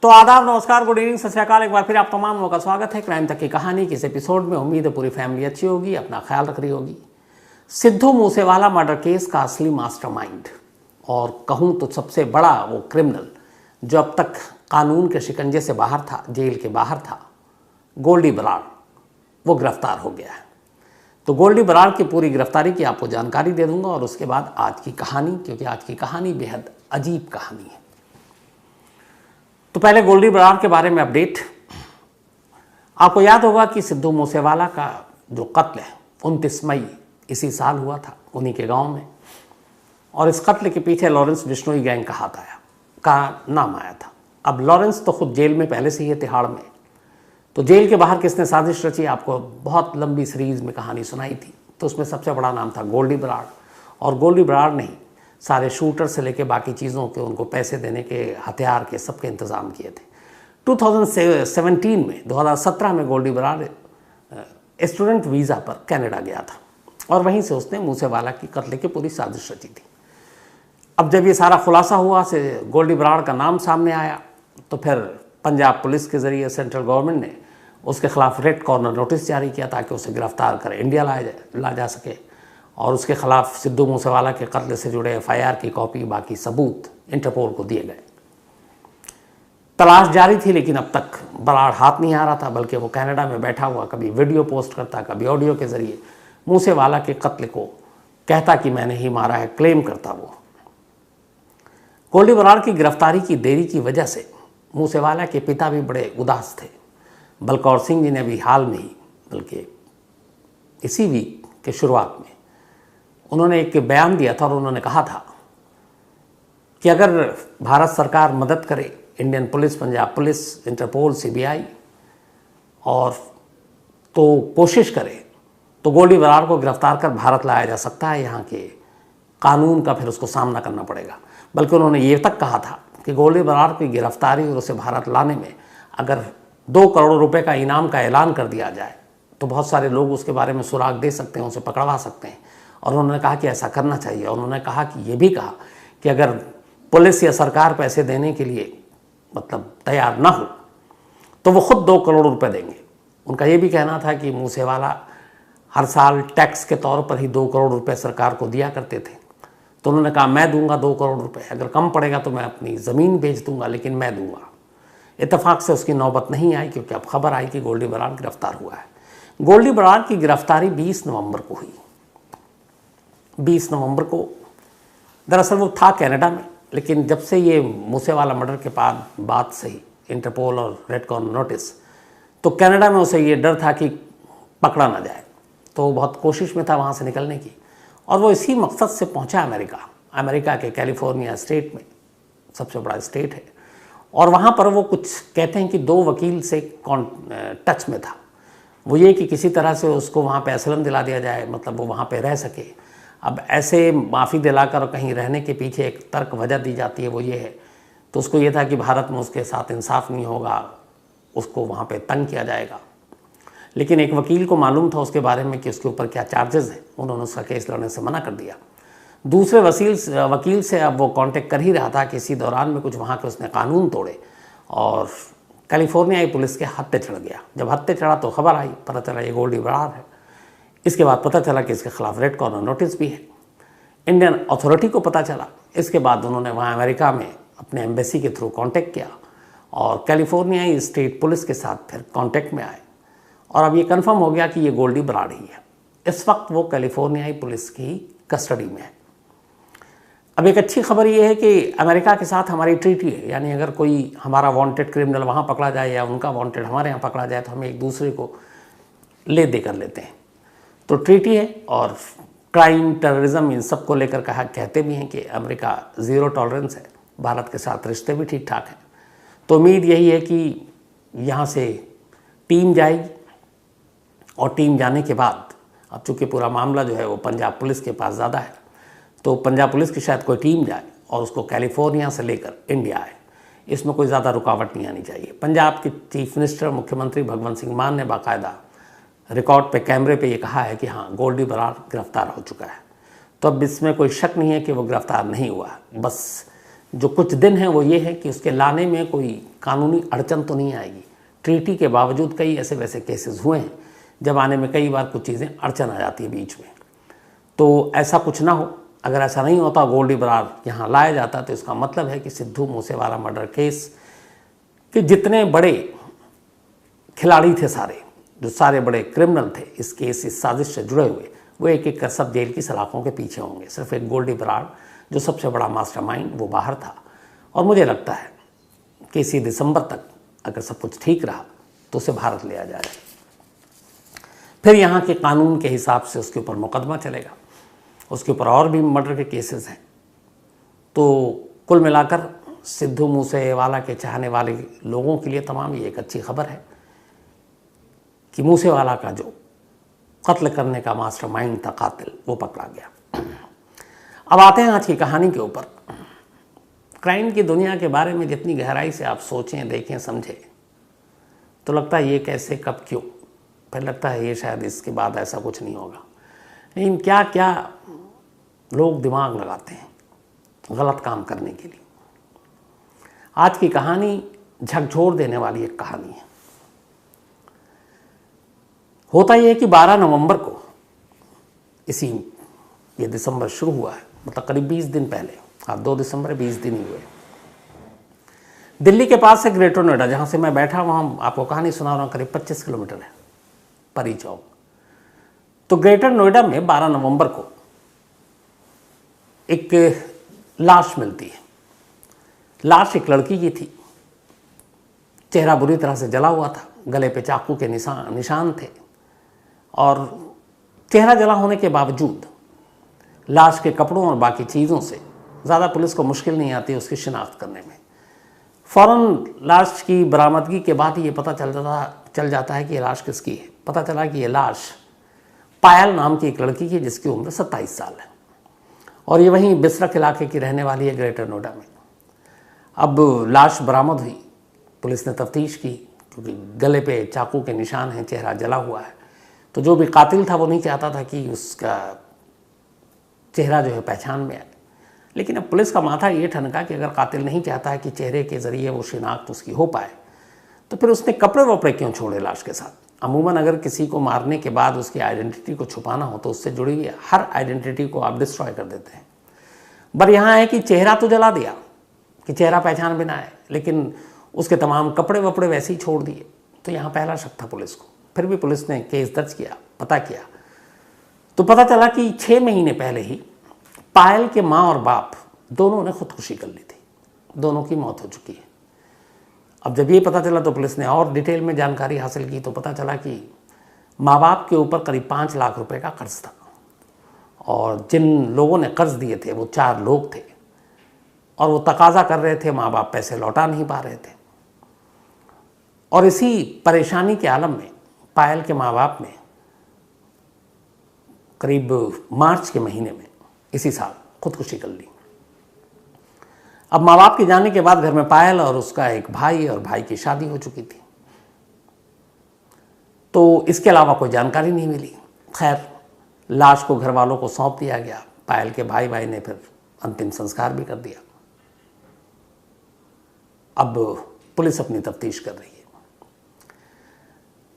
तो आदाब, नमस्कार, गुड इवनिंग, सत श्री अकाल। एक बार फिर आप तमाम लोगों का स्वागत है क्राइम तक की कहानी के इस एपिसोड में। उम्मीद है पूरी फैमिली अच्छी होगी, अपना ख्याल रख रही होगी। सिद्धू मूसेवाला मर्डर केस का असली मास्टरमाइंड और कहूँ तो सबसे बड़ा वो क्रिमिनल जो अब तक कानून के शिकंजे से बाहर था, जेल के बाहर था, गोल्डी बराड़, वो गिरफ्तार हो गया है। तो गोल्डी बराड़ की पूरी गिरफ्तारी की आपको जानकारी दे दूंगा और उसके बाद आज की कहानी, क्योंकि आज की कहानी बेहद अजीब कहानी है। तो पहले गोल्डी बराड़ के बारे में अपडेट। आपको याद होगा कि सिद्धू मूसेवाला का जो कत्ल है 29 मई इसी साल हुआ था उन्हीं के गांव में, और इस कत्ल के पीछे लॉरेंस बिश्नोई गैंग का हाथ आया, का नाम आया था। अब लॉरेंस तो खुद जेल में पहले से ही है, तिहाड़ में। तो जेल के बाहर किसने साजिश रची, आपको बहुत लंबी सीरीज में कहानी सुनाई थी। तो उसमें सबसे बड़ा नाम था गोल्डी बराड़, और गोल्डी बराड़ ने सारे शूटर से लेके बाकी चीज़ों के, उनको पैसे देने के, हथियार के, सबके इंतज़ाम किए थे। 2017 में 2017 में गोल्डी बराड़ स्टूडेंट वीज़ा पर कनाडा गया था और वहीं से उसने मूसेवाला की कत्ल की पूरी साजिश रची थी। अब जब ये सारा खुलासा हुआ, से गोल्डी बराड़ का नाम सामने आया, तो फिर पंजाब पुलिस के ज़रिए सेंट्रल गवर्नमेंट ने उसके खिलाफ रेड कॉर्नर नोटिस जारी किया ताकि उसे गिरफ्तार कर इंडिया ला जा सके, और उसके खिलाफ सिद्धू मूसेवाला के कत्ल से जुड़े FIR की कॉपी, बाकी सबूत इंटरपोल को दिए गए। तलाश जारी थी, लेकिन अब तक बराड़ हाथ नहीं आ रहा था, बल्कि वो कनाडा में बैठा हुआ कभी वीडियो पोस्ट करता, कभी ऑडियो के ज़रिए मूसेवाला के कत्ल को कहता कि मैंने ही मारा है, क्लेम करता वो। गोल्डी बराड़ की गिरफ्तारी की देरी की वजह से मूसेवाला के पिता भी बड़े उदास थे। बलकौर सिंह जी ने भी हाल में ही, बल्कि इसी वीक के शुरुआत में, उन्होंने एक बयान दिया था और उन्होंने कहा था कि अगर भारत सरकार मदद करे, Indian police, Punjab police, Interpol, CBI, और तो कोशिश करे तो गोल्डी बराड़ को गिरफ्तार कर भारत लाया जा सकता है। यहाँ के कानून का फिर उसको सामना करना पड़ेगा। बल्कि उन्होंने ये तक कहा था कि गोल्डी बराड़ की गिरफ्तारी और उसे भारत लाने में अगर 2 करोड़ रुपए का इनाम का ऐलान कर दिया जाए तो बहुत सारे लोग उसके बारे में सुराग दे सकते हैं, उसे पकड़वा सकते हैं। और उन्होंने कहा कि ऐसा करना चाहिए। और उन्होंने कहा कि ये भी कहा कि अगर पुलिस या सरकार पैसे देने के लिए तैयार ना हो तो वो खुद 2 करोड़ रुपए देंगे। उनका ये भी कहना था कि मूसेवाला हर साल टैक्स के तौर पर ही 2 करोड़ रुपए सरकार को दिया करते थे। तो उन्होंने कहा मैं दूंगा 2 करोड़ रुपए, अगर कम पड़ेगा तो मैं अपनी ज़मीन बेच दूंगा, लेकिन मैं दूंगा। इत्तेफाक से उसकी नौबत नहीं आई, क्योंकि अब खबर आई कि गोल्डी बराड़ गिरफ्तार हुआ है। गोल्डी बराड़ की गिरफ्तारी 20 नवंबर को हुई। 20 नवंबर को दरअसल वो था कनाडा में, लेकिन जब से ये मूसेवाला मर्डर के बाद से ही इंटरपोल और रेड कॉर्नर नोटिस, तो कनाडा में उसे ये डर था कि पकड़ा ना जाए, तो बहुत कोशिश में था वहाँ से निकलने की। और वो इसी मकसद से पहुँचा अमेरिका के कैलिफोर्निया स्टेट में, सबसे बड़ा स्टेट है। और वहाँ पर वो कुछ कहते हैं कि 2 वकील से टच में था। वो ये कि किसी तरह से उसको वहाँ पे असलम दिला दिया जाए, मतलब वो वहाँ पे रह सके। अब ऐसे माफ़ी दिलाकर कहीं रहने के पीछे एक तर्क वजह दी जाती है, वो ये है। तो उसको ये था कि भारत में उसके साथ इंसाफ नहीं होगा, उसको वहाँ पे तंग किया जाएगा। लेकिन एक वकील को मालूम था उसके बारे में कि उसके ऊपर क्या चार्जेस हैं, उन्होंने उसका केस लड़ने से मना कर दिया। दूसरे वकील से अब वो कांटेक्ट कर ही रहा था कि इसी दौरान में कुछ वहाँ के उसने कानून तोड़े और कैलिफोर्नियाई पुलिस के हत्थे चढ़ गया। जब हत्थे चढ़ा तो खबर आई, पता चला ये गोल्डी बराड़ है। इसके बाद पता चला कि इसके खिलाफ रेड कॉर्नर नोटिस भी है। इंडियन अथॉरिटी को पता चला। इसके बाद उन्होंने वहाँ अमेरिका में अपने एम्बेसी के थ्रू कांटेक्ट किया और कैलिफोर्नियाई स्टेट पुलिस के साथ फिर कांटेक्ट में आए, और अब ये कंफर्म हो गया कि ये गोल्डी बराड़ ही है। इस वक्त वो कैलिफोर्नियाई पुलिस की कस्टडी में है। अब एक अच्छी खबर ये है कि अमेरिका के साथ हमारी ट्रीटी है, यानी अगर कोई हमारा वांटेड क्रिमिनल वहाँ पकड़ा जाए या उनका वांटेड हमारे यहाँ पकड़ा जाए तो हम एक दूसरे को ले दे कर लेते हैं। तो ट्रीटी है, और क्राइम, टेररिज्म, इन सब को लेकर कहते भी हैं कि अमेरिका ज़ीरो टॉलरेंस है। भारत के साथ रिश्ते भी ठीक ठाक हैं। तो उम्मीद यही है कि यहाँ से टीम जाएगी, और टीम जाने के बाद अब चूँकि पूरा मामला जो है वो पंजाब पुलिस के पास ज़्यादा है, तो पंजाब पुलिस की शायद कोई टीम जाए और उसको कैलिफोर्निया से लेकर इंडिया आए। इसमें कोई ज़्यादा रुकावट नहीं आनी चाहिए। पंजाब के चीफ मिनिस्टर, मुख्यमंत्री भगवंत सिंह मान ने बाकायदा रिकॉर्ड पे, कैमरे पे ये कहा है कि हाँ, गोल्डी बराड़ गिरफ्तार हो चुका है। तो अब इसमें कोई शक नहीं है कि वो गिरफ्तार नहीं हुआ। बस जो कुछ दिन है वो ये है कि उसके लाने में कोई कानूनी अड़चन तो नहीं आएगी। ट्रीटी के बावजूद कई ऐसे वैसे केसेस हुए हैं जब आने में कई बार कुछ चीज़ें अड़चन आ जाती है बीच में, तो ऐसा कुछ ना हो। अगर ऐसा नहीं होता, गोल्डी बरार यहाँ लाया जाता, तो इसका मतलब है कि सिद्धू मूसेवाला मर्डर केस के जितने बड़े खिलाड़ी थे, जो सारे बड़े क्रिमिनल थे इस केस, इस साजिश से जुड़े हुए, वो एक एक कर सब जेल की सलाखों के पीछे होंगे। सिर्फ एक गोल्डी बरार जो सबसे बड़ा मास्टरमाइंड, वो बाहर था। और मुझे लगता है कि इसी दिसंबर तक अगर सब कुछ ठीक रहा तो उसे भारत ले आ जाए, फिर यहाँ के कानून के हिसाब से उसके ऊपर मुकदमा चलेगा। उसके ऊपर और भी मर्डर के केसेस हैं। तो कुल मिलाकर सिद्धू मूसेवाला के चाहने वाले लोगों के लिए तमाम ये एक अच्छी खबर है कि मूसेवाला का जो कत्ल करने का मास्टरमाइंड था, कातिल, वो पकड़ा गया। अब आते हैं आज की कहानी के ऊपर। क्राइम की दुनिया के बारे में जितनी गहराई से आप सोचें, देखें, समझें, तो लगता है ये कैसे, कब, क्यों, फिर लगता है ये शायद इसके बाद ऐसा कुछ नहीं होगा। लेकिन क्या क्या लोग दिमाग लगाते हैं गलत काम करने के लिए। आज की कहानी झकझोर देने वाली एक कहानी है। होता यह है कि 12 नवंबर को, ये दिसंबर शुरू हुआ है, मतलब करीब 20 दिन पहले, 2 दिसंबर 20 दिन ही हुए, दिल्ली के पास से ग्रेटर नोएडा, जहाँ से मैं बैठा वहाँ आपको कहानी सुना रहा हूँ, करीब 25 किलोमीटर है, परी चौक। तो ग्रेटर नोएडा में 12 नवंबर को एक लाश मिलती है। लाश एक लड़की की थी। चेहरा बुरी तरह से जला हुआ था, गले पे चाकू के निशान थे, और चेहरा जला होने के बावजूद लाश के कपड़ों और बाकी चीज़ों से ज़्यादा पुलिस को मुश्किल नहीं आती उसकी शिनाख्त करने में। फ़ौरन लाश की बरामदगी के बाद ये पता चल जाता है कि ये लाश किसकी है। पता चला कि ये लाश पायल नाम की एक लड़की की, जिसकी उम्र 27 साल है, और ये वहीं बिसरख इलाके की रहने वाली है, ग्रेटर नोएडा में। अब लाश बरामद हुई, पुलिस ने तफ्तीश की, क्योंकि गले पे चाकू के निशान हैं, चेहरा जला हुआ है, तो जो भी कातिल था वो नहीं चाहता था कि उसका चेहरा जो है पहचान में आए। लेकिन अब पुलिस का माथा ये ठनका कि अगर कातिल नहीं चाहता है कि चेहरे के ज़रिए वो शिनाख्त उसकी हो पाए, तो फिर उसने कपड़े वपड़े क्यों छोड़े लाश के साथ। अमूमन अगर किसी को मारने के बाद उसकी आइडेंटिटी को छुपाना हो तो उससे जुड़ी हुई हर आइडेंटिटी को आप डिस्ट्रॉय कर देते हैं। पर यहाँ है कि चेहरा तो जला दिया कि चेहरा पहचान बिना है, लेकिन उसके तमाम कपड़े वपड़े वैसे ही छोड़ दिए। तो यहाँ पहला शक था पुलिस को। फिर भी पुलिस ने केस दर्ज किया, पता किया, तो पता चला कि 6 महीने पहले ही पायल के माँ और बाप दोनों ने खुदकुशी कर ली थी। दोनों की मौत हो चुकी है। अब जब ये पता चला तो पुलिस ने और डिटेल में जानकारी हासिल की, तो पता चला कि माँ बाप के ऊपर करीब 5 लाख रुपए का कर्ज था, और जिन लोगों ने कर्ज दिए थे वो 4 लोग थे, और वो तकाजा कर रहे थे, माँ बाप पैसे लौटा नहीं पा रहे थे। और इसी परेशानी के आलम में पायल के माँ बाप ने करीब मार्च के महीने में इसी साल खुदकुशी कर ली। अब माँ बाप के जाने के बाद घर में पायल और उसका एक भाई, और भाई की शादी हो चुकी थी, तो इसके अलावा कोई जानकारी नहीं मिली। खैर, लाश को घर वालों को सौंप दिया गया। पायल के भाई ने फिर अंतिम संस्कार भी कर दिया। अब पुलिस अपनी तफ्तीश कर रही है।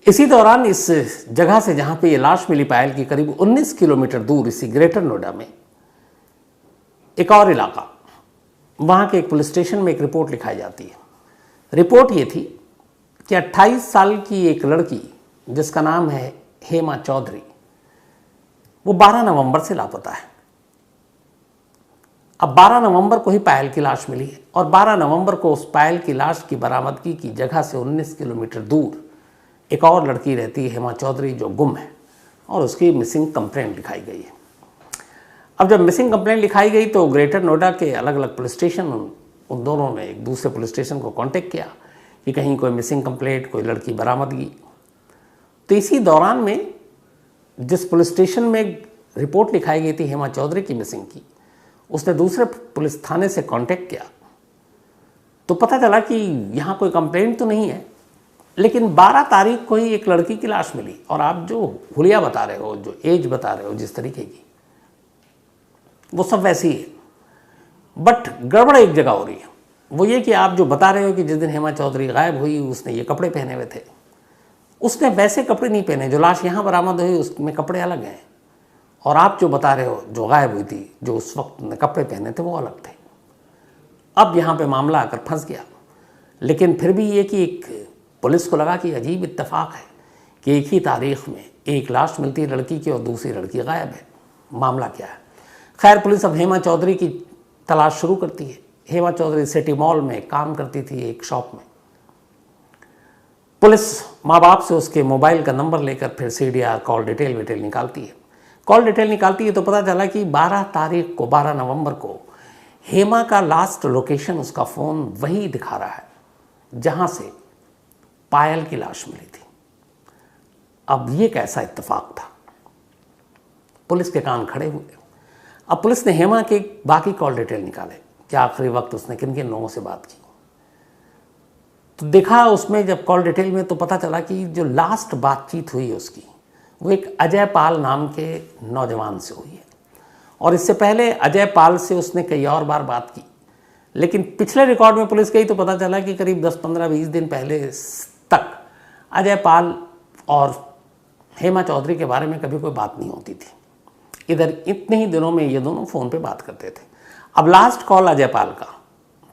इसी दौरान इस जगह से जहां पे ये लाश मिली पायल की, करीब 19 किलोमीटर दूर इसी ग्रेटर नोएडा में एक और इलाका, वहां के एक पुलिस स्टेशन में एक रिपोर्ट लिखाई जाती है। रिपोर्ट ये थी कि 28 साल की एक लड़की जिसका नाम है हेमा चौधरी, वो 12 नवंबर से लापता है। अब 12 नवंबर को ही पायल की लाश मिली है, और 12 नवंबर को उस पायल की लाश की बरामदगी की जगह से 19 किलोमीटर दूर एक और लड़की रहती है, हेमा चौधरी, जो गुम है, और उसकी मिसिंग कंप्लेंट लिखाई गई है। अब जब मिसिंग कंप्लेंट लिखाई गई तो ग्रेटर नोएडा के अलग अलग पुलिस स्टेशन, उन दोनों ने एक दूसरे पुलिस स्टेशन को कांटेक्ट किया कि कहीं कोई मिसिंग कंप्लेंट, कोई लड़की बरामदगी। तो इसी दौरान में जिस पुलिस स्टेशन में रिपोर्ट लिखाई गई थी हेमा चौधरी की मिसिंग की, उसने दूसरे पुलिस थाने से कांटेक्ट किया, तो पता चला कि यहाँ कोई कंप्लेंट तो नहीं है, लेकिन 12 तारीख को ही एक लड़की की लाश मिली। और आप जो हुलिया बता रहे हो, जो एज बता रहे हो जिस तरीके की, वो सब वैसी है। बट गड़बड़ एक जगह हो रही है, वो ये कि आप जो बता रहे हो कि जिस दिन हेमा चौधरी गायब हुई उसने ये कपड़े पहने हुए थे, उसने वैसे कपड़े नहीं पहने। जो लाश यहाँ बरामद हुई उसमें कपड़े अलग हैं, और आप जो बता रहे हो जो गायब हुई थी, जो उस वक्त ने कपड़े पहने थे, वो अलग थे। अब यहाँ पे मामला आकर फंस गया। लेकिन फिर भी ये कि एक पुलिस को लगा कि अजीब इत्तेफाक है कि एक ही तारीख में एक लाश मिलती है लड़की की और दूसरी लड़की गायब है। मामला क्या है? खैर, पुलिस अब हेमा चौधरी की तलाश शुरू करती है। हेमा चौधरी सिटी मॉल में काम करती थी एक शॉप में। पुलिस माँ बाप से उसके मोबाइल का नंबर लेकर फिर CDR कॉल डिटेल निकालती है। कॉल डिटेल निकालती है तो पता चला कि 12 नवंबर को हेमा का लास्ट लोकेशन, उसका फ़ोन वही दिखा रहा है जहाँ से पायल की लाश मिली थी। अब ये कैसा इत्तेफाक था? पुलिस के कान खड़े हुए। अब पुलिस ने हेमा के बाकी कॉल डिटेल निकाले कि आखिरी वक्त उसने किन किन लोगों से बात की। तो देखा उसमें जब कॉल डिटेल में, तो पता चला कि जो लास्ट बातचीत हुई उसकी, वो एक अजय पाल नाम के नौजवान से हुई है। और इससे पहले अजय पाल से उसने कई और बार बात की। लेकिन पिछले रिकॉर्ड में पुलिस गई तो पता चला कि करीब 10, 15, 20 दिन पहले तक अजय पाल और हेमा चौधरी के बारे में कभी कोई बात नहीं होती थी। इधर इतने ही दिनों में ये दोनों फ़ोन पे बात करते थे। अब लास्ट कॉल अजय पाल का,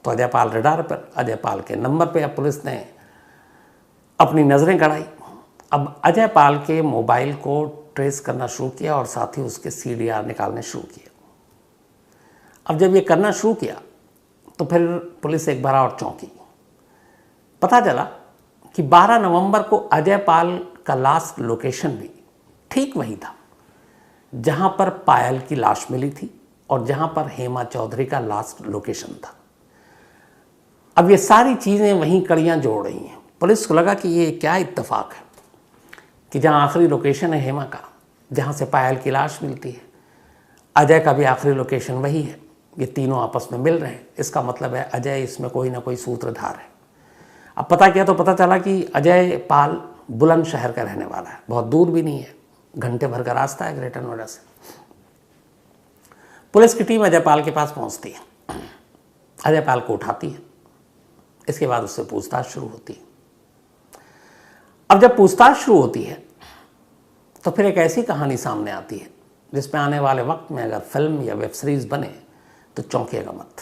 तो अजय पाल रडार पर, अजय पाल के नंबर पे अब पुलिस ने अपनी नज़रें गड़ाई। अब अजय पाल के मोबाइल को ट्रेस करना शुरू किया और साथ ही उसके CDR निकालने शुरू किए। अब जब ये करना शुरू किया तो फिर पुलिस एक बार और चौंकी। पता चला कि 12 नवंबर को अजय पाल का लास्ट लोकेशन भी ठीक वही था जहां पर पायल की लाश मिली थी और जहां पर हेमा चौधरी का लास्ट लोकेशन था। अब ये सारी चीज़ें वहीं कड़ियाँ जोड़ रही हैं। पुलिस को लगा कि ये क्या इत्तेफाक है कि जहाँ आखिरी लोकेशन है हेमा का, जहाँ से पायल की लाश मिलती है, अजय का भी आखिरी लोकेशन वही है। ये तीनों आपस में मिल रहे हैं। इसका मतलब है अजय इसमें कोई ना कोई सूत्रधार है। अब पता किया तो पता चला कि अजय पाल बुलंदशहर का रहने वाला है। बहुत दूर भी नहीं है, घंटे भर का रास्ता है ग्रेटर नोएडा से। पुलिस की टीम अजय पाल के पास पहुंचती है, अजय पाल को उठाती है। इसके बाद उससे पूछताछ शुरू होती है। अब जब पूछताछ शुरू होती है तो फिर एक ऐसी कहानी सामने आती है जिसमें आने वाले वक्त में अगर फिल्म या वेब सीरीज बने तो चौंकिएगा मत।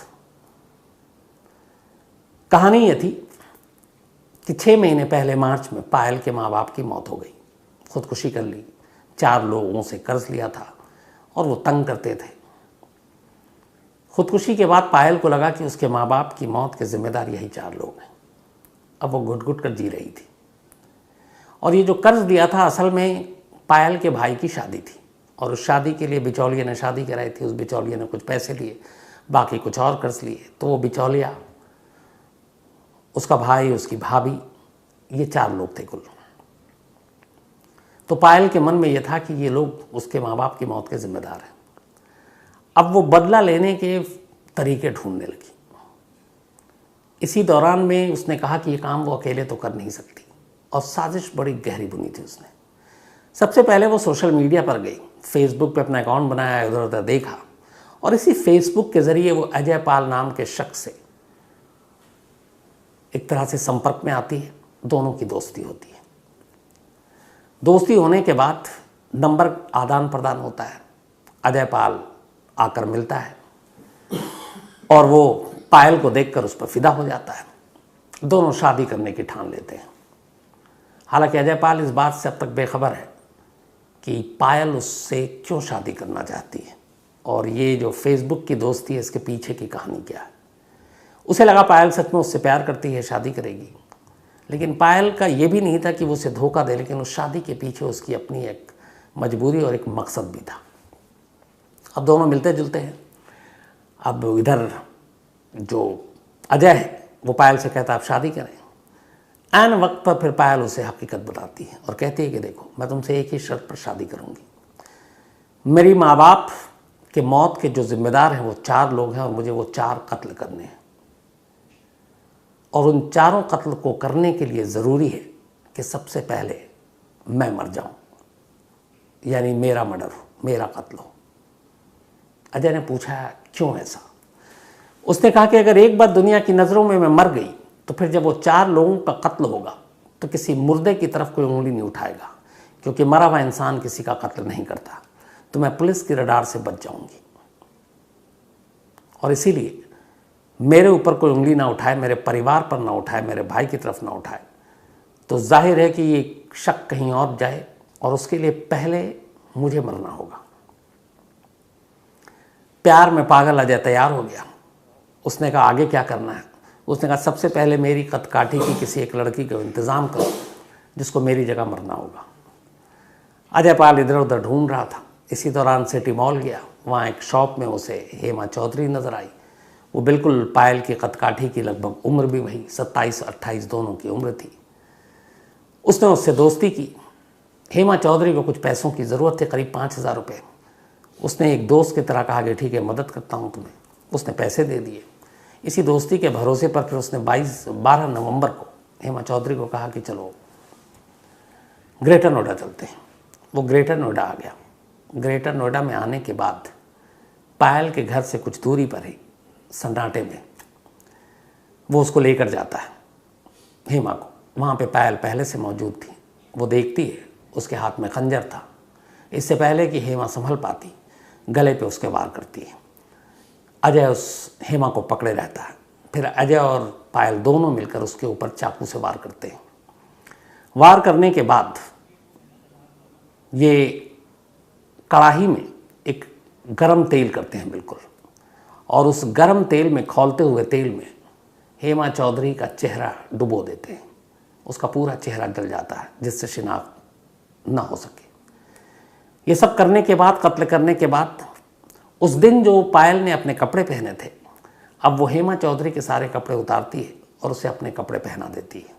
कहानी ये थी कि 6 महीने पहले मार्च में पायल के माँ बाप की मौत हो गई। खुदकुशी कर ली। 4 लोगों से कर्ज लिया था और वो तंग करते थे। खुदकुशी के बाद पायल को लगा कि उसके माँ बाप की मौत के जिम्मेदार यही 4 लोग हैं। अब वो घुट घुट कर जी रही थी। और ये जो कर्ज दिया था असल में पायल के भाई की शादी थी और उस शादी के लिए बिचौलिए ने शादी कराई थी। उस बिचौलिए ने कुछ पैसे लिए, बाकी कुछ और कर्ज लिए। तो वो बिचौलिया, उसका भाई, उसकी भाभी, ये 4 लोग थे कुल। तो पायल के मन में ये था कि ये लोग उसके माँ बाप की मौत के जिम्मेदार हैं। अब वो बदला लेने के तरीके ढूंढने लगी। इसी दौरान में उसने कहा कि ये काम वो अकेले तो कर नहीं सकती और साजिश बड़ी गहरी बुनी थी उसने। सबसे पहले वो सोशल मीडिया पर गई, फेसबुक पे अपना अकाउंट बनाया, इधर उधर देखा और इसी फेसबुक के ज़रिए वो अजय पाल नाम के शख्स से एक तरह से संपर्क में आती है। दोनों की दोस्ती होती है। दोस्ती होने के बाद नंबर आदान प्रदान होता है। अजय पाल आकर मिलता है और वो पायल को देखकर उस पर फिदा हो जाता है। दोनों शादी करने की ठान लेते हैं। हालांकि अजय पाल इस बात से अब तक बेखबर है कि पायल उससे क्यों शादी करना चाहती है और ये जो फेसबुक की दोस्ती है इसके पीछे की कहानी क्या है। उसे लगा पायल सच में उससे प्यार करती है, शादी करेगी। लेकिन पायल का ये भी नहीं था कि वो उसे धोखा दे, लेकिन उस शादी के पीछे उसकी अपनी एक मजबूरी और एक मकसद भी था। अब दोनों मिलते जुलते हैं। अब इधर जो अजय है वो पायल से कहता है आप शादी करें। ऐन वक्त पर फिर पायल उसे हकीकत बताती है और कहती है कि देखो, मैं तुमसे एक ही शर्त पर शादी करूंगी। मेरी माँ बाप के मौत के जो जिम्मेदार हैं वो 4 लोग हैं और मुझे वो 4 कत्ल करने हैं और उन 4 कत्ल को करने के लिए ज़रूरी है कि सबसे पहले मैं मर जाऊं, यानी मेरा मर्डर हो, मेरा कत्ल हो। अजय ने पूछा क्यों ऐसा? उसने कहा कि अगर एक बार दुनिया की नज़रों में मैं मर गई तो फिर जब वो 4 लोगों का कत्ल होगा तो किसी मुर्दे की तरफ कोई उंगली नहीं उठाएगा, क्योंकि मरा हुआ इंसान किसी का कत्ल नहीं करता। तो मैं पुलिस की रडार से बच जाऊंगी और इसीलिए मेरे ऊपर कोई उंगली ना उठाए, मेरे परिवार पर ना उठाए, मेरे भाई की तरफ ना उठाए। तो जाहिर है कि ये शक कहीं और जाए और उसके लिए पहले मुझे मरना होगा। प्यार में पागल अजय तैयार हो गया। उसने कहा आगे क्या करना है? उसने कहा सबसे पहले मेरी कदकाठी की किसी एक लड़की का इंतज़ाम करो जिसको मेरी जगह मरना होगा। अजय पाल इधर उधर ढूंढ रहा था। इसी दौरान सिटी मॉल गया। वहाँ एक शॉप में उसे हेमा चौधरी नज़र आई। वो बिल्कुल पायल की कदकाठी की, लगभग उम्र भी वही 27-28 दोनों की उम्र थी। उसने उससे दोस्ती की। हेमा चौधरी को कुछ पैसों की ज़रूरत थी, करीब 5,000 रुपये। उसने एक दोस्त की तरह कहा कि ठीक है, मदद करता हूँ तुम्हें। उसने पैसे दे दिए। इसी दोस्ती के भरोसे पर फिर उसने 12 नवंबर को हेमा चौधरी को कहा कि चलो ग्रेटर नोएडा चलते हैं। वो ग्रेटर नोएडा आ गया। ग्रेटर नोएडा में आने के बाद पायल के घर से कुछ दूरी पर ही सन्नाटे में वो उसको लेकर जाता है, हेमा को। वहाँ पे पायल पहले से मौजूद थी। वो देखती है, उसके हाथ में खंजर था। इससे पहले कि हेमा संभल पाती, गले पे उसके वार करती है। अजय उस हेमा को पकड़े रहता है। फिर अजय और पायल दोनों मिलकर उसके ऊपर चाकू से वार करते हैं। वार करने के बाद ये कढ़ाई में एक गरम तेल करते हैं बिल्कुल, और उस गरम तेल में, खौलते हुए तेल में हेमा चौधरी का चेहरा डुबो देते हैं। उसका पूरा चेहरा जल जाता है जिससे शिनाख्त ना हो सके। ये सब करने के बाद, कत्ल करने के बाद, उस दिन जो पायल ने अपने कपड़े पहने थे, अब वो हेमा चौधरी के सारे कपड़े उतारती है और उसे अपने कपड़े पहना देती है।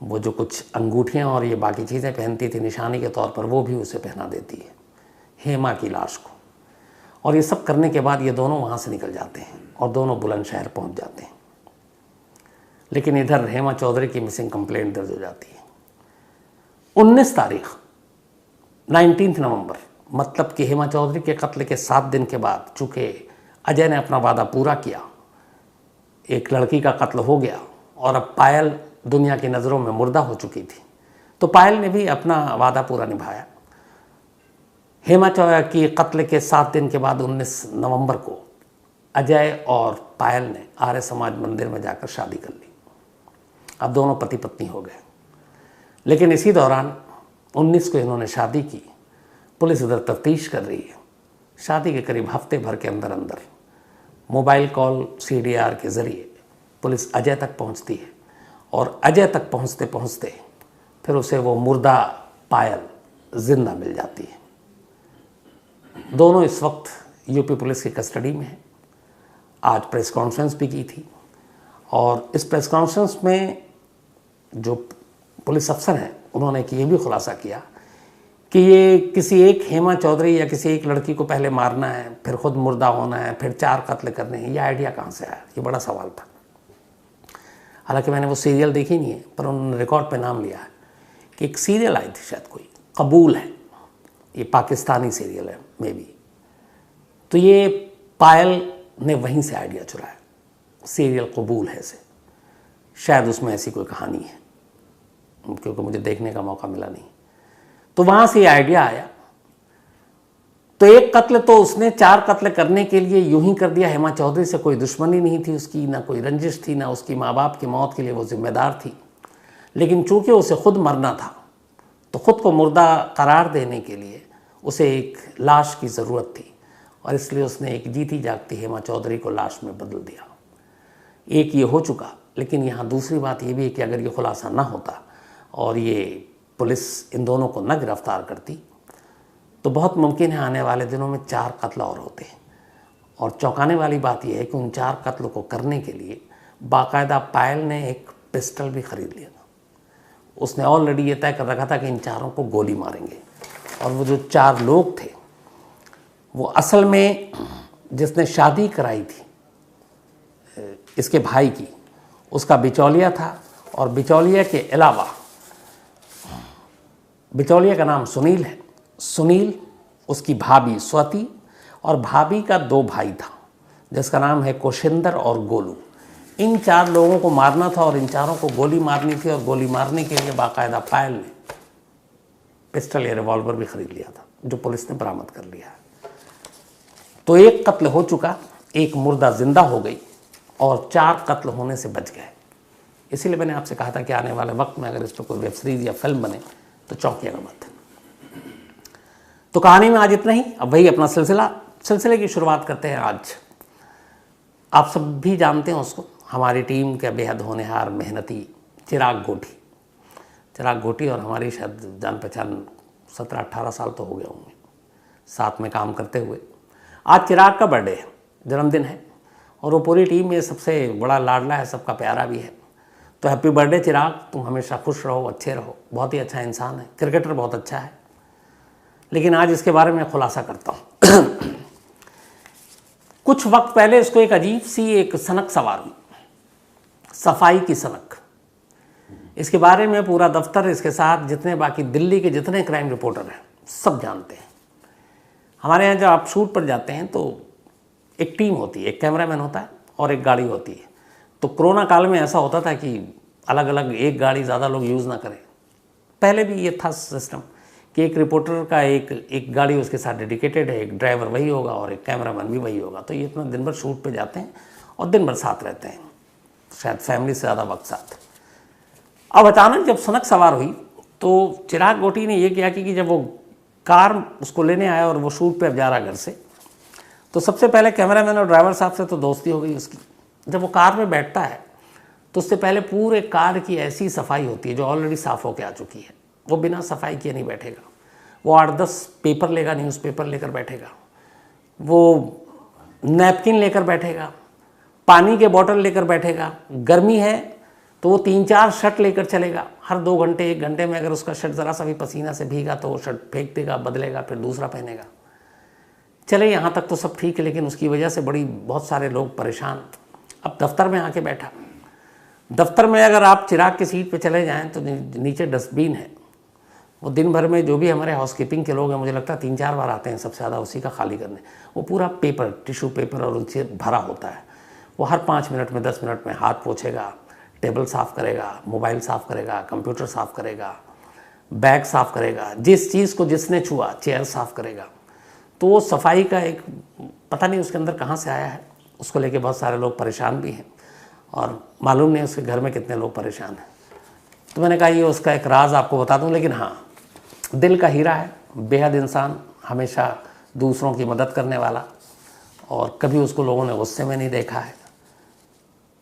वो जो कुछ अंगूठियाँ और ये बाकी चीज़ें पहनती थी निशानी के तौर पर, वो भी उसे पहना देती है, हेमा की लाश को। और ये सब करने के बाद ये दोनों वहाँ से निकल जाते हैं और दोनों बुलंदशहर पहुँच जाते हैं। लेकिन इधर हेमा चौधरी की मिसिंग कंप्लेंट दर्ज हो जाती है। 19 तारीख 19 नवंबर, मतलब कि हेमा चौधरी के कत्ल के 7 दिन के बाद, चूँकि अजय ने अपना वादा पूरा किया, एक लड़की का कत्ल हो गया और अब पायल दुनिया की नज़रों में मुर्दा हो चुकी थी, तो पायल ने भी अपना वादा पूरा निभाया। हेमा चौधरी की कत्ल के 7 दिन के बाद 19 नवंबर को अजय और पायल ने आर्य समाज मंदिर में जाकर शादी कर ली। अब दोनों पति पत्नी हो गए। लेकिन इसी दौरान 19 को इन्होंने शादी की। पुलिस इधर तफ्तीश कर रही है। शादी के करीब हफ्ते भर के अंदर अंदर मोबाइल कॉल CDR के ज़रिए पुलिस अजय तक पहुंचती है और अजय तक पहुंचते पहुंचते फिर उसे वो मुर्दा पायल जिंदा मिल जाती है। दोनों इस वक्त यूपी पुलिस की कस्टडी में है। आज प्रेस कॉन्फ्रेंस भी की थी और इस प्रेस कॉन्फ्रेंस में जो पुलिस अफसर हैं उन्होंने ये भी खुलासा किया कि ये किसी एक हेमा चौधरी या किसी एक लड़की को पहले मारना है, फिर खुद मुर्दा होना है, फिर 4 कत्ल करने हैं, ये आइडिया कहाँ से आया? ये बड़ा सवाल था। हालांकि मैंने वो सीरियल देखी नहीं है, पर उन्होंने रिकॉर्ड पे नाम लिया है कि एक सीरियल आई थी, शायद कोई कबूल है, ये पाकिस्तानी सीरियल है मे बी। तो ये पायल ने वहीं से आइडिया चुराया, सीरियल कबूल है से। शायद उसमें ऐसी कोई कहानी है, क्योंकि मुझे देखने का मौका मिला नहीं। तो वहाँ से ये आइडिया आया। तो एक कत्ल तो उसने 4 कत्ल करने के लिए यूं ही कर दिया। हेमा चौधरी से कोई दुश्मनी नहीं थी उसकी, ना कोई रंजिश थी, ना उसकी माँ बाप की मौत के लिए वो जिम्मेदार थी। लेकिन चूंकि उसे खुद मरना था तो खुद को मुर्दा करार देने के लिए उसे एक लाश की ज़रूरत थी और इसलिए उसने एक जीती जागती हेमा चौधरी को लाश में बदल दिया। एक ये हो चुका। लेकिन यहाँ दूसरी बात ये भी है कि अगर ये खुलासा ना होता और ये पुलिस इन दोनों को न गिरफ्तार करती तो बहुत मुमकिन है आने वाले दिनों में 4 कत्ल और होते हैं। और चौंकाने वाली बात यह है कि उन 4 कत्ल को करने के लिए बाकायदा पायल ने एक पिस्टल भी ख़रीद लिया था। उसने ऑलरेडी ये तय कर रखा था कि इन 4 को गोली मारेंगे। और वो जो 4 लोग थे वो असल में जिसने शादी कराई थी इसके भाई की, उसका बिचौलिया था। और बिचौलिया के अलावा, बिचौलिया का नाम सुनील है। सुनील, उसकी भाभी स्वाति और भाभी का 2 भाई था जिसका नाम है कोशिंदर और गोलू। इन 4 लोगों को मारना था और इन चारों को गोली मारनी थी, और गोली मारने के लिए बाकायदा पायल ने पिस्टल या रिवॉल्वर भी खरीद लिया था, जो पुलिस ने बरामद कर लिया। तो 1 कत्ल हो चुका, 1 मुर्दा जिंदा हो गई और 4 कत्ल होने से बच गए। इसीलिए मैंने आपसे कहा था कि आने वाले वक्त में अगर इस पर कोई वेब सीरीज या फिल्म बने तो चौंकिएगा मत। तो कहानी में आज इतना ही। अब वही अपना सिलसिले की शुरुआत करते हैं आज। आप सब भी जानते हैं उसको, हमारी टीम के बेहद होनहार मेहनती चिराग गोटी और हमारी शायद जान पहचान 17-18 साल तो हो गए होंगे साथ में काम करते हुए। आज चिराग का बर्थडे है, जन्मदिन है, और वो पूरी टीम में सबसे बड़ा लाडला है, सबका प्यारा भी है। तो हैप्पी बर्थडे चिराग, तुम हमेशा खुश रहो, अच्छे रहो। बहुत ही अच्छा इंसान है, क्रिकेटर बहुत अच्छा है। लेकिन आज इसके बारे में खुलासा करता हूँ। कुछ वक्त पहले इसको एक अजीब सी एक सनक सवार हुई, सफाई की सनक। इसके बारे में पूरा दफ्तर, इसके साथ जितने बाकी दिल्ली के जितने क्राइम रिपोर्टर हैं सब जानते हैं। हमारे यहाँ जब आप शूट पर जाते हैं तो एक टीम होती है, एक कैमरामैन होता है और एक गाड़ी होती है। तो कोरोना काल में ऐसा होता था कि अलग अलग एक गाड़ी ज़्यादा लोग यूज़ ना करें। पहले भी ये था सिस्टम कि एक रिपोर्टर का एक गाड़ी उसके साथ डेडिकेटेड है, एक ड्राइवर वही होगा और एक कैमरामैन भी वही होगा। तो ये इतना दिन भर शूट पे जाते हैं और दिन भर साथ रहते हैं, शायद फैमिली से ज़्यादा वक्त साथ। अब अचानक जब सनक सवार हुई तो चिराग गोटी ने ये किया कि जब वो कार उसको लेने आया और वो शूट पे अब जा रहा घर से, तो सबसे पहले कैमरामैन और ड्राइवर साहब से तो दोस्ती हो गई उसकी। जब वो कार में बैठता है तो उससे पहले पूरे कार की ऐसी सफाई होती है जो ऑलरेडी साफ़ होकर आ चुकी है। वो बिना सफाई किए नहीं बैठेगा। वो 8-10 पेपर लेगा, न्यूज़पेपर लेकर बैठेगा, वो नैपकिन लेकर बैठेगा, पानी के बोतल लेकर बैठेगा। गर्मी है तो वो 3-4 शर्ट लेकर चलेगा। हर 2 घंटे 1 घंटे में अगर उसका शर्ट ज़रा सा भी पसीना से भीगा तो वो शर्ट फेंक देगा, बदलेगा, फिर दूसरा पहनेगा। चले यहाँ तक तो सब ठीक है, लेकिन उसकी वजह से बहुत सारे लोग परेशान। अब दफ्तर में आके बैठा, दफ्तर में अगर आप चिराग की सीट पे चले जाएं तो नीचे डस्टबिन है। वो दिन भर में जो भी हमारे हाउसकीपिंग के लोग हैं, मुझे लगता है 3-4 बार आते हैं सबसे ज़्यादा उसी का खाली करने। वो पूरा पेपर, टिश्यू पेपर और उनसे भरा होता है। वो हर 5 मिनट में 10 मिनट में हाथ पोछेगा, टेबल साफ़ करेगा, मोबाइल साफ़ करेगा, कंप्यूटर साफ़ करेगा, बैग साफ़ करेगा, जिस चीज़ को जिसने छुआ चेयर साफ़ करेगा। तो वो सफाई का एक पता नहीं उसके अंदर कहाँ से आया है। उसको लेके बहुत सारे लोग परेशान भी हैं और मालूम नहीं उसके घर में कितने लोग परेशान हैं। तो मैंने कहा ये उसका एक राज आपको बता दूं। लेकिन हाँ, दिल का हीरा है, बेहद इंसान, हमेशा दूसरों की मदद करने वाला, और कभी उसको लोगों ने गुस्से में नहीं देखा है।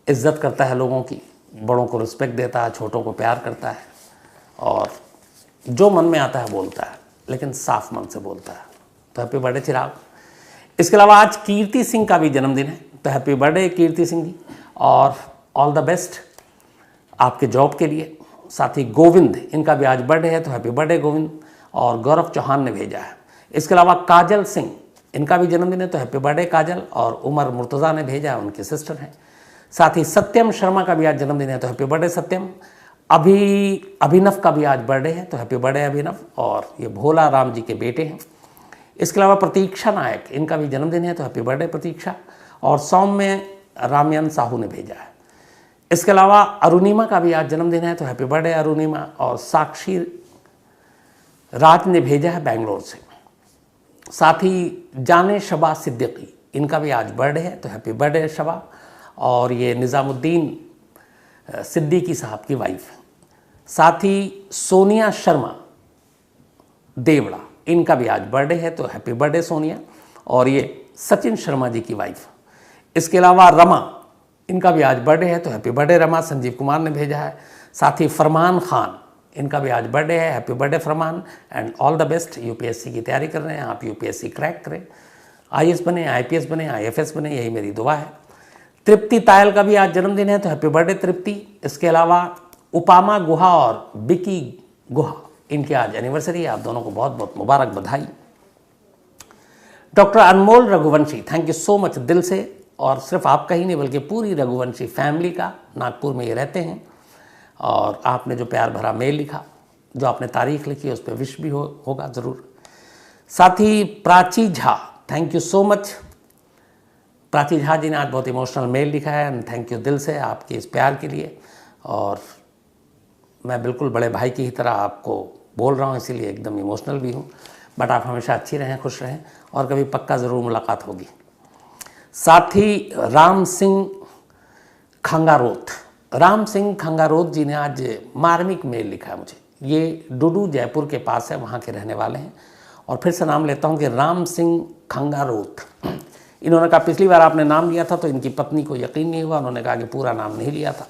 इज्जत करता है लोगों की, बड़ों को रिस्पेक्ट देता है, छोटों को प्यार करता है, और जो मन में आता है बोलता है, लेकिन साफ मन से बोलता है। तो हैप्पी बर्थडे चिराग। इसके अलावा आज कीर्ति सिंह का भी जन्मदिन है, तो हैप्पी बर्थडे कीर्ति सिंह जी, और ऑल द बेस्ट आपके जॉब के लिए। साथ ही गोविंद, इनका भी आज बर्थडे है, तो हैप्पी बर्थडे गोविंद। और गौरव चौहान ने भेजा है। इसके अलावा काजल सिंह, इनका भी जन्मदिन है, तो हैप्पी बर्थडे काजल। और उमर मुर्तज़ा ने भेजा है, उनकी सिस्टर हैं। साथ ही सत्यम शर्मा का भी आज जन्मदिन है, तो हैप्पी बर्थडे सत्यम। अभिनव का भी आज बर्थडे है, तो हैप्पी बर्थडे अभिनव। और ये भोला राम जी के बेटे हैं। इसके अलावा प्रतीक्षा नायक, इनका भी जन्मदिन है, तो हैप्पी बर्थडे प्रतीक्षा। और सौम्य रामयन साहू ने भेजा है। इसके अलावा अरुणिमा का भी आज जन्मदिन है, तो हैप्पी बर्थडे अरुणिमा। और साक्षी राज ने भेजा है बेंगलोर से। साथ ही जाने शबा सिद्दीकी, इनका भी आज बर्थडे है, तो हैप्पी बर्थडे शबा। और ये निज़ामुद्दीन सिद्दीकी साहब की वाइफ है। साथ ही सोनिया शर्मा देवड़ा, इनका भी आज बर्थडे है, तो हैप्पी बर्थडे सोनिया। और ये सचिन शर्मा जी की वाइफ। इसके अलावा रमा, इनका भी आज बर्थडे है, तो हैप्पी बर्थडे रमा, संजीव कुमार ने भेजा है। साथ ही फरमान खान, इनका भी आज बर्थडे है, happy birthday Farman. And all the best, UPSC की तैयारी कर रहे हैं आप, यूपीएससी क्रैक करें, आईएएस बने, आईपीएस बने, आईएफएस बने, यही मेरी दुआ है। तृप्ति तायल का भी आज जन्मदिन है, तो हैप्पी बर्थडे तृप्ति। इसके अलावा उपामा गुहा और बिकी गुहा, इनकी आज एनिवर्सरी है, आप दोनों को बहुत बहुत मुबारक बधाई। Doctor Anmol Raghuvanshi, thank you so much दिल से, और सिर्फ आपका ही नहीं बल्कि पूरी रघुवंशी फैमिली का, नागपुर में ये रहते हैं। और आपने जो प्यार भरा मेल लिखा, जो आपने तारीख लिखी, उस पर विश भी होगा ज़रूर। साथ ही Prachi Jha, thank you so much. Prachi Jha ji ने आज बहुत इमोशनल मेल लिखा है एंड थैंक यू दिल से आपके इस प्यार के लिए। और मैं बिल्कुल बड़े भाई की ही तरह आपको बोल रहा हूँ, इसीलिए एकदम इमोशनल भी हूँ। बट आप हमेशा अच्छी रहें, खुश रहें और कभी पक्का ज़रूर मुलाकात होगी। साथ ही राम सिंह खंगारोत जी ने आज मार्मिक मेल लिखा है मुझे। ये डुडू जयपुर के पास है, वहाँ के रहने वाले हैं। और फिर से नाम लेता हूँ कि राम सिंह खंगारोत। इन्होंने कहा पिछली बार आपने नाम लिया था तो इनकी पत्नी को यकीन नहीं हुआ, उन्होंने कहा कि पूरा नाम नहीं लिया था।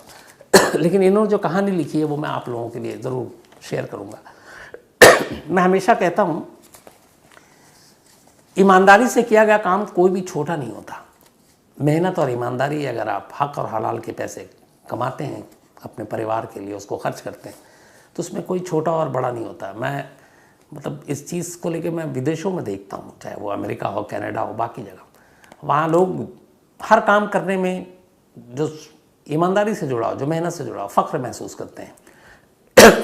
लेकिन इन्होंने जो कहानी लिखी है वो मैं आप लोगों के लिए ज़रूर शेयर करूँगा। मैं हमेशा कहता हूँ ईमानदारी से किया गया काम कोई भी छोटा नहीं होता। मेहनत और ईमानदारी, अगर आप हक और हलाल के पैसे कमाते हैं अपने परिवार के लिए, उसको खर्च करते हैं, तो उसमें कोई छोटा और बड़ा नहीं होता। मैं मतलब इस चीज़ को लेके मैं विदेशों में देखता हूँ, चाहे वो अमेरिका हो, कनाडा हो, बाकी जगह, वहाँ लोग हर काम करने में जो ईमानदारी से जुड़ा हो, जो मेहनत से जुड़ा हो, फ़ख्र महसूस करते हैं।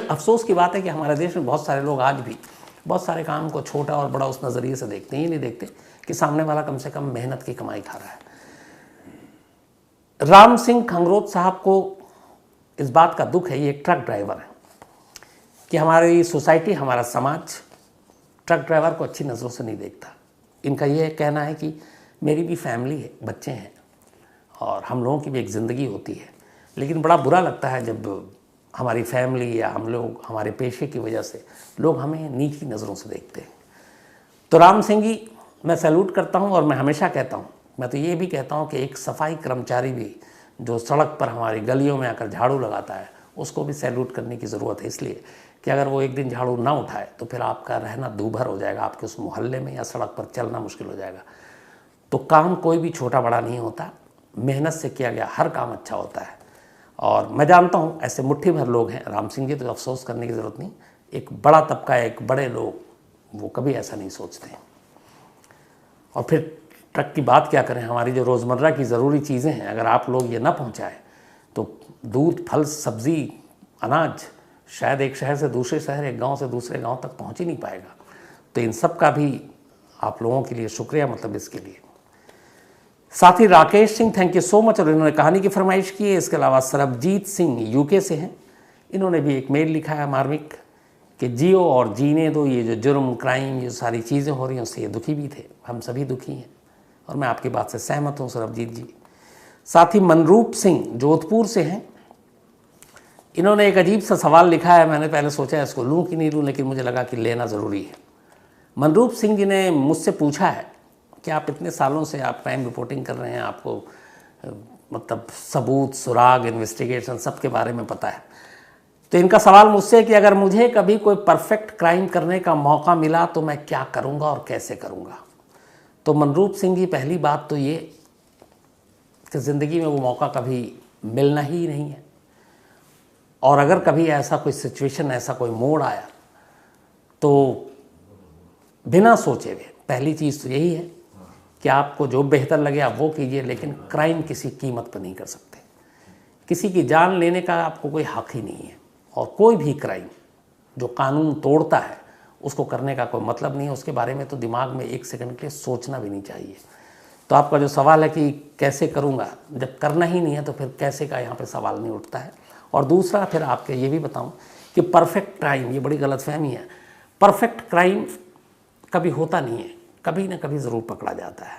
अफसोस की बात है कि हमारे देश में बहुत सारे लोग आज भी बहुत सारे काम को छोटा और बड़ा उस नज़रिए से देखते हैं। ये नहीं देखते कि सामने वाला कम से कम मेहनत की कमाई खा रहा है। राम सिंह खंगरोत साहब को इस बात का दुख है, ये एक ट्रक ड्राइवर है, कि हमारी सोसाइटी, हमारा समाज ट्रक ड्राइवर को अच्छी नज़रों से नहीं देखता। इनका ये कहना है कि मेरी भी फैमिली है, बच्चे हैं और हम लोगों की भी एक ज़िंदगी होती है, लेकिन बड़ा बुरा लगता है जब हमारी फैमिली या हम लोग हमारे पेशे की वजह से लोग हमें नीची नज़रों से देखते हैं। तो राम सिंह जी मैं सैल्यूट करता हूँ और मैं हमेशा कहता हूँ, मैं तो ये भी कहता हूँ कि एक सफाई कर्मचारी भी जो सड़क पर हमारी गलियों में आकर झाड़ू लगाता है, उसको भी सैल्यूट करने की ज़रूरत है। इसलिए कि अगर वो एक दिन झाड़ू ना उठाए तो फिर आपका रहना दूभर हो जाएगा, आपके उस मोहल्ले में या सड़क पर चलना मुश्किल हो जाएगा। तो काम कोई भी छोटा बड़ा नहीं होता, मेहनत से किया गया हर काम अच्छा होता है। और मैं जानता हूँ ऐसे मुट्ठी भर लोग हैं, राम सिंह जी तो अफसोस करने की ज़रूरत नहीं, एक बड़ा तबका, एक बड़े लोग, वो कभी ऐसा नहीं सोचते। और फिर ट्रक की बात क्या करें, हमारी जो रोज़मर्रा की ज़रूरी चीज़ें हैं, अगर आप लोग ये ना पहुँचाएँ तो दूध, फल, सब्ज़ी, अनाज शायद एक शहर से दूसरे शहर, एक गांव से दूसरे गांव तक पहुंच ही नहीं पाएगा। तो इन सब का भी आप लोगों के लिए शुक्रिया, मतलब इसके लिए। साथ ही Rakesh Singh, thank you so much, और इन्होंने कहानी की फरमाइश की है। इसके अलावा सरबजीत सिंह यूके से हैं, इन्होंने भी एक मेल लिखा है मार्मिक कि जियो और जीने दो, ये जो जुर्म, क्राइम, ये सारी चीज़ें हो रही हैं उससे ये दुखी भी थे, हम सभी दुखी हैं और मैं आपकी बात से सहमत हूँ सरबजीत जी। साथ ही मनरूप सिंह जोधपुर से हैं, इन्होंने एक अजीब सा सवाल लिखा है। मैंने पहले सोचा इसको लूँ कि नहीं लूँ, लेकिन मुझे लगा कि लेना ज़रूरी है। मनरूप सिंह जी ने मुझसे पूछा है कि आप इतने सालों से आप क्राइम रिपोर्टिंग कर रहे हैं, आपको मतलब सबूत, सुराग, इन्वेस्टिगेशन सब के बारे में पता है। तो इनका सवाल मुझसे कि अगर मुझे कभी कोई परफेक्ट क्राइम करने का मौका मिला तो मैं क्या करूँगा और कैसे करूँगा। तो मनरूप सिंह जी, पहली बात तो ये कि ज़िंदगी में वो मौका कभी मिलना ही नहीं है, और अगर कभी ऐसा कोई सिचुएशन, ऐसा कोई मोड़ आया तो बिना सोचे हुए पहली चीज़ तो यही है कि आपको जो बेहतर लगे आप वो कीजिए, लेकिन क्राइम किसी कीमत पर नहीं कर सकते। किसी की जान लेने का आपको कोई हक ही नहीं है, और कोई भी क्राइम जो कानून तोड़ता है उसको करने का कोई मतलब नहीं है। उसके बारे में तो दिमाग में एक सेकंड के लिए सोचना भी नहीं चाहिए। तो आपका जो सवाल है कि कैसे करूँगा, जब करना ही नहीं है तो फिर कैसे का यहाँ पर सवाल नहीं उठता है। और दूसरा फिर आपके ये भी बताऊं कि परफेक्ट क्राइम, ये बड़ी गलतफहमी है, परफेक्ट क्राइम कभी होता नहीं है, कभी ना कभी ज़रूर पकड़ा जाता है।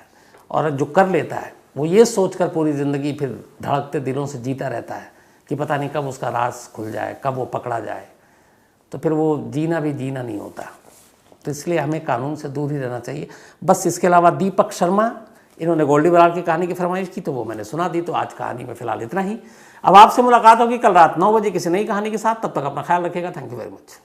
और जो कर लेता है वो ये सोचकर पूरी ज़िंदगी फिर धड़कते दिलों से जीता रहता है कि पता नहीं कब उसका राज खुल जाए, कब वो पकड़ा जाए, तो फिर वो जीना भी जीना नहीं होता। तो इसलिए हमें कानून से दूर ही रहना चाहिए। बस इसके अलावा दीपक शर्मा, इन्होंने गोल्डी बरार की कहानी की फरमाइश की तो वो मैंने सुना दी। तो आज कहानी में फ़िलहाल इतना ही। अब आपसे मुलाकात होगी कल रात 9 बजे किसी नई कहानी के साथ। तब तक अपना ख्याल रखिएगा। Thank you very much.